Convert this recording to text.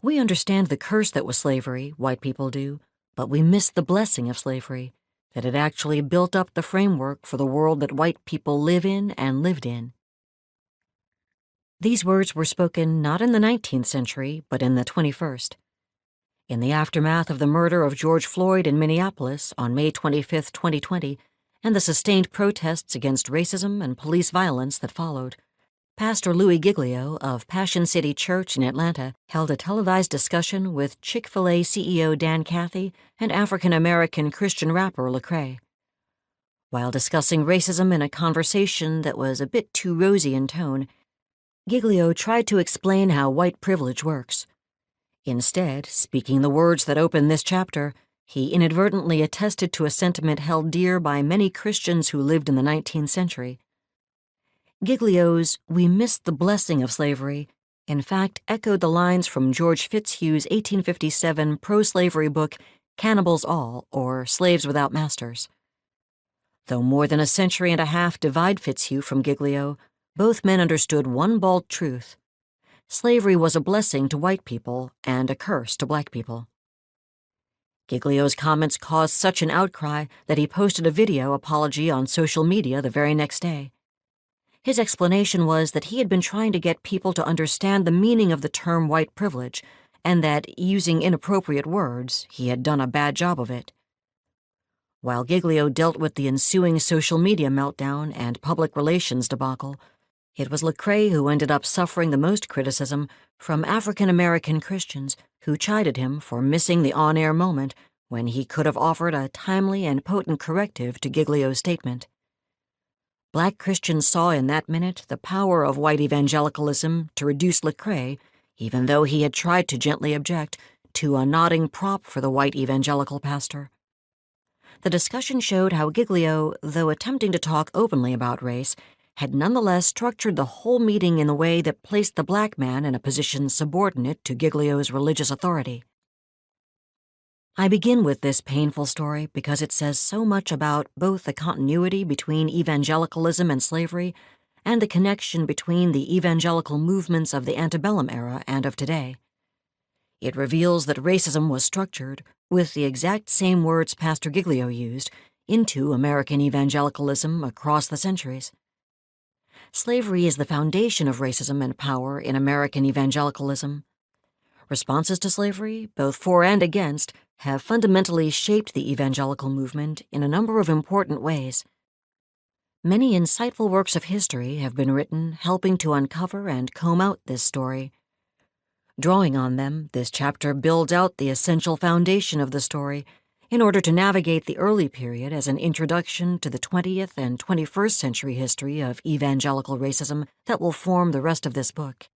We understand the curse that was slavery, white people do, but we miss the blessing of slavery, that it actually built up the framework for the world that white people live in and lived in. These words were spoken not in the 19th century, but in the 21st. In the aftermath of the murder of George Floyd in Minneapolis on May 25, 2020, and the sustained protests against racism and police violence that followed, Pastor Louis Giglio of Passion City Church in Atlanta held a televised discussion with Chick-fil-A CEO Dan Cathy and African-American Christian rapper Lecrae. While discussing racism in a conversation that was a bit too rosy in tone, Giglio tried to explain how white privilege works. Instead, speaking the words that open this chapter, he inadvertently attested to a sentiment held dear by many Christians who lived in the 19th century. Giglio's "We missed the blessing of slavery" in fact echoed the lines from George Fitzhugh's 1857 pro-slavery book Cannibals All, or Slaves Without Masters. Though more than a century and a half divide Fitzhugh from Giglio, both men understood one bald truth. Slavery was a blessing to white people and a curse to black people. Giglio's comments caused such an outcry that he posted a video apology on social media the very next day. His explanation was that he had been trying to get people to understand the meaning of the term white privilege, and that, using inappropriate words, he had done a bad job of it. While Giglio dealt with the ensuing social media meltdown and public relations debacle, it was Lecrae who ended up suffering the most criticism from African-American Christians who chided him for missing the on-air moment when he could have offered a timely and potent corrective to Giglio's statement. Black Christians saw in that minute the power of white evangelicalism to reduce Lecrae, even though he had tried to gently object, to a nodding prop for the white evangelical pastor. The discussion showed how Giglio, though attempting to talk openly about race, had nonetheless structured the whole meeting in a way that placed the black man in a position subordinate to Giglio's religious authority. I begin with this painful story because it says so much about both the continuity between evangelicalism and slavery and the connection between the evangelical movements of the antebellum era and of today. It reveals that racism was structured, with the exact same words Pastor Giglio used, into American evangelicalism across the centuries. Slavery is the foundation of racism and power in American evangelicalism. Responses to slavery, both for and against, have fundamentally shaped the evangelical movement in a number of important ways. Many insightful works of history have been written helping to uncover and comb out this story. Drawing on them, this chapter builds out the essential foundation of the story in order to navigate the early period as an introduction to the 20th and 21st century history of evangelical racism that will form the rest of this book.